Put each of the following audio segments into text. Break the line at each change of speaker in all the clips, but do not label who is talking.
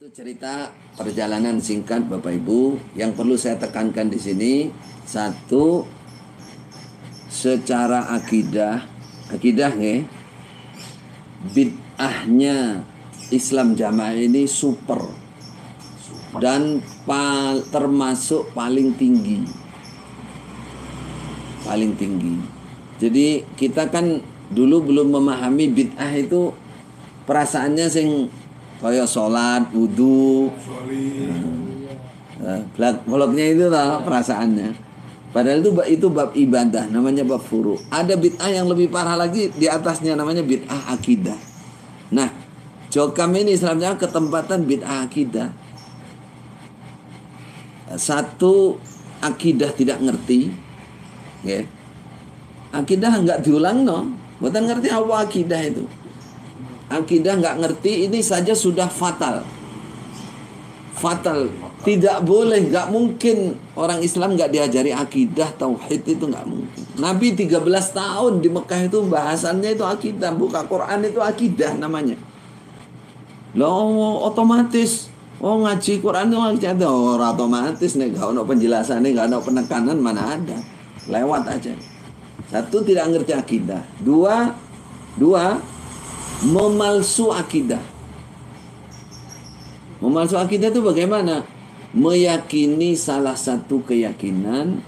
Itu cerita perjalanan singkat Bapak Ibu. Yang perlu saya tekankan di sini, satu, secara akidah nih, bid'ahnya Islam Jamaah ini super dan termasuk paling tinggi. Jadi kita kan dulu belum memahami bid'ah itu, perasaannya sing kaya sholat, wudhu, blok-bloknya itu lah perasaannya. Padahal itu bab ibadah, namanya bab furu. Ada bid'ah yang lebih parah lagi di atasnya, namanya bid'ah akidah. Nah, Jokam ini Islamnya ketempatan bid'ah akidah. Satu, akidah tidak ngerti, ya. Akidah nggak diulang, no. Bukan ngerti apa akidah itu. Akidah nggak ngerti, ini saja sudah fatal. Tidak boleh, nggak mungkin orang Islam nggak diajari akidah, tauhid, itu nggak mungkin. Nabi 13 tahun di Mekah itu bahasannya itu akidah, buka Quran itu akidah namanya. Loh, otomatis ngaji Quran itu akidah, otomatis nih, nggak ada penjelasannya, nggak ada penekanan, mana ada, lewat aja. Satu, tidak ngerti akidah. Dua, memalsu akidah. Memalsu akidah itu bagaimana? Meyakini salah satu keyakinan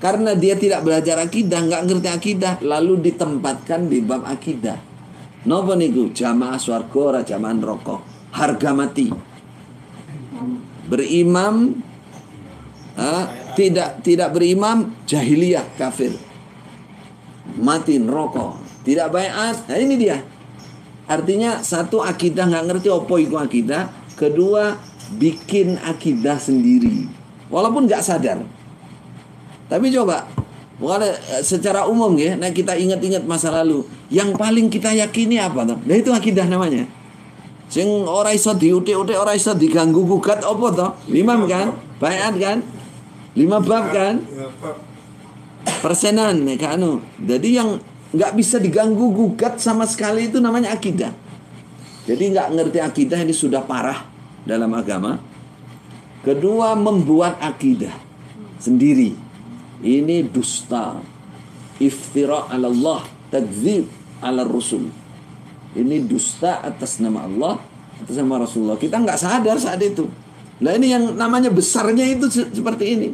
karena dia tidak belajar akidah, nggak ngerti akidah, lalu ditempatkan di bab akidah. Napa niku? Jamaah swarga, jamaah neraka, harga mati. Berimam, tidak berimam, jahiliyah, kafir, mati neraka. Tidak baiat. Nah ini dia. Artinya satu, akidah nggak ngerti apa itu akidah. Kedua, bikin akidah sendiri walaupun nggak sadar. Tapi coba secara umum ya, nah kita ingat-ingat masa lalu, yang paling kita yakini apa toh? Nah itu akidah namanya. Sing ora iso diutik-utik, ora iso diganggu gugat apa toh? 5 kan? Baiat kan? 5 bab kan? Persenan nih kan. Jadi yang nggak bisa diganggu gugat sama sekali itu namanya akidah. Jadi nggak ngerti akidah ini sudah parah dalam agama. Kedua, membuat akidah sendiri. Ini dusta, iftira ala Allah, takdzib ala Rasul. Ini dusta atas nama Allah, atas nama Rasulullah. Kita nggak sadar saat itu. Nah ini yang namanya besarnya itu seperti ini.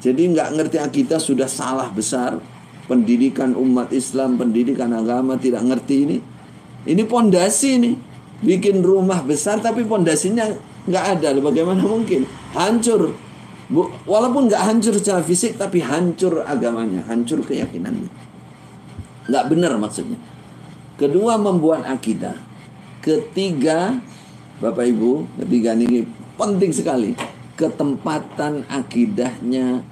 Jadi nggak ngerti akidah sudah salah besar. Pendidikan umat Islam, pendidikan agama tidak ngerti ini. Ini pondasi nih. Bikin rumah besar tapi pondasinya nggak ada. Bagaimana mungkin? Hancur. Walaupun nggak hancur secara fisik, tapi hancur agamanya, hancur keyakinannya. Nggak benar maksudnya. Kedua, membuat akidah. Ketiga, Bapak Ibu, ketiga ini penting sekali. Ketempatan akidahnya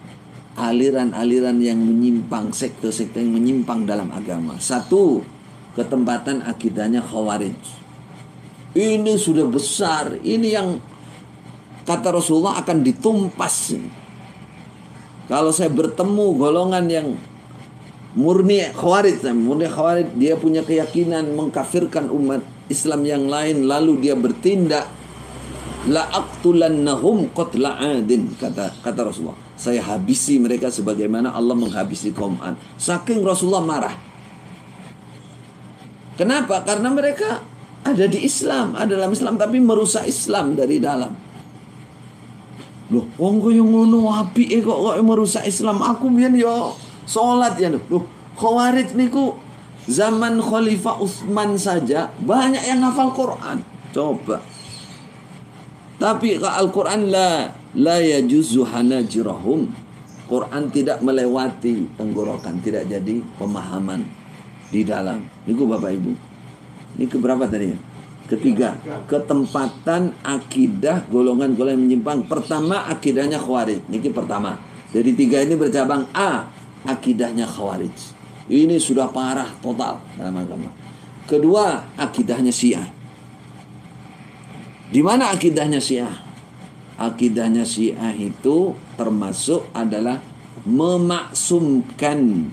aliran-aliran yang menyimpang, sekte-sekte yang menyimpang dalam agama. Satu, ketempatan akidahnya Khawarij. Ini sudah besar. Ini yang kata Rasulullah akan ditumpas. Kalau saya bertemu golongan yang murni Khawarij, dia punya keyakinan mengkafirkan umat Islam yang lain, lalu dia bertindak, la aqtulannahum qatla adin, kata Rasulullah. Saya habisi mereka sebagaimana Allah menghabisi kaum Ad. Saking Rasulullah marah. Kenapa? Karena mereka ada di Islam, ada dalam Islam, tapi merusak Islam dari dalam. Loh, wong koyo ngono apike kok merusak Islam. Aku biyen yo salat ya loh. Khawarij niku zaman Khalifah Utsman saja banyak yang hafal Quran. Coba. Tapi Al-Quran la yajuzu hanajirahum. Quran tidak melewati tenggorokan, tidak jadi pemahaman di dalam. Niku Bapak Ibu. Ini keberapa tadi? Ketiga, ketempatan akidah golongan-golongan menyimpang. Pertama, akidahnya Khawarij. Niki pertama. Dari 3 ini bercabang. A, akidahnya Khawarij. Ini sudah parah total dalam agama. Kedua, akidahnya Syiah. Di mana akidahnya Syiah? Akidahnya Syiah itu termasuk adalah memaksumkan,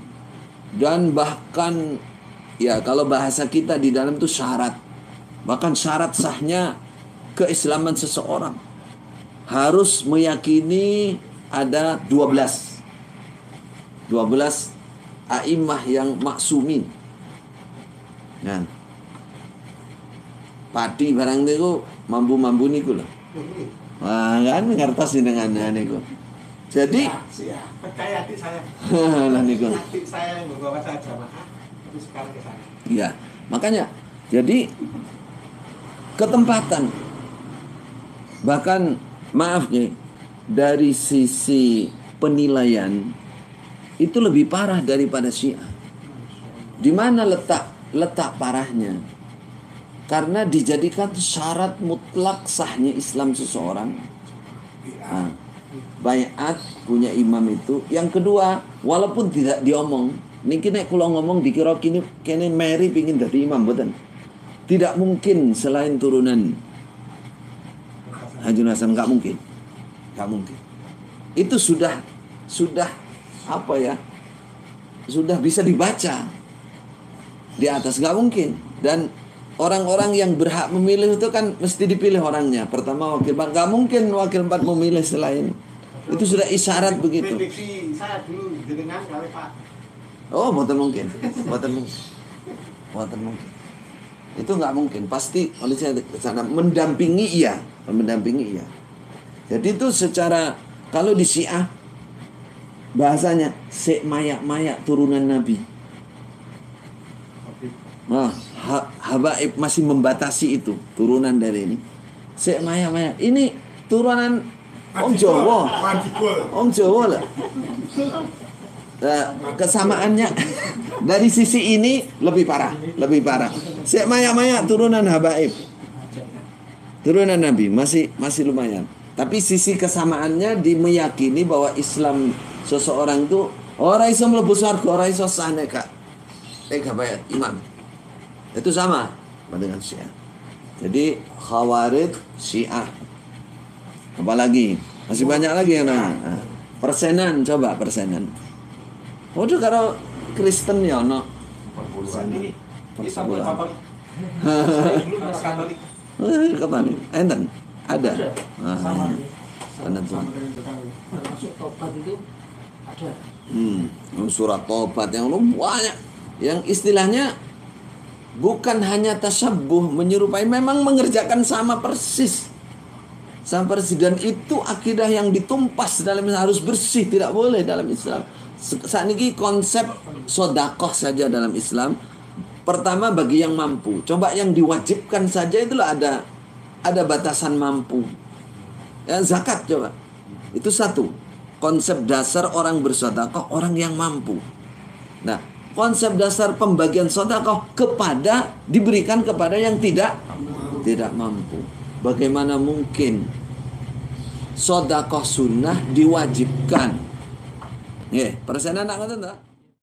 dan bahkan ya kalau bahasa kita di dalam itu syarat. Bahkan syarat sahnya keislaman seseorang. Harus meyakini ada 12 a'immah yang maksumin. Nah, pati barang niku mampu-mampu niku lho. Wah, kan ngertos dengan niku. Jadi
percaya hati saya.
lah niku.
Hati saya yang membawa saya jamaah terus sekarang ke sana.
Iya, makanya jadi ketempatan, bahkan maaf nih, dari sisi penilaian itu lebih parah daripada Syiah. Di mana letak parahnya? Karena dijadikan syarat mutlak sahnya Islam seseorang. Nah, baiat punya imam itu. Yang kedua, walaupun tidak diomong, niki nek kula ngomong dikira kene Mary pingin dadi imam mboten. Tidak mungkin selain turunan Haji Hasan, nggak mungkin. Nggak mungkin. Itu sudah apa ya? Sudah bisa dibaca di atas, nggak mungkin. Dan orang-orang yang berhak memilih itu kan mesti dipilih orangnya. Pertama wakil 4, nggak mungkin wakil 4 memilih selain. Itu sudah isyarat begitu.
Prediksi saya dulu dengan kali Pak.
Oh, mboten mungkin. Itu nggak mungkin. Pasti oleh saya sana mendampingi iya. Jadi itu secara, kalau di Syiah bahasanya sek mayak-mayak turunan Nabi. Nah, habaib masih membatasi itu turunan dari ini. Sek mayak-mayak. Ini turunan Om Jawa lah. Kesamaannya dari sisi ini lebih parah. Sek mayak-mayak turunan habaib, turunan Nabi masih lumayan. Tapi sisi kesamaannya meyakini bahwa Islam seseorang itu orang iso mlebu swarga, ora iso sah nek bayat imam. Itu sama dengan Syiah. Jadi Khawarij, Syiah. Apalagi masih banyak lagi yang nanya. Nah, persenan, coba persenan. Waduh, kalau Kristen ya ono persebulan. Katolik. Enten ada. Termasuk tobat itu ada. Surat tobat yang banyak. Yang istilahnya bukan hanya tasabbuh, menyerupai, memang mengerjakan sama persis. Dan itu akidah yang ditumpas dalam Islam, harus bersih, tidak boleh dalam Islam. Saat ini konsep sodakoh saja dalam Islam, pertama bagi yang mampu. Coba yang diwajibkan saja itulah ada batasan mampu. Ya, zakat coba. Itu satu. Konsep dasar orang bersodakoh, orang yang mampu. Nah, konsep dasar pembagian sodakoh diberikan kepada yang tidak mampu. Bagaimana mungkin sodakoh sunnah diwajibkan? Persenan nak ngoten ta?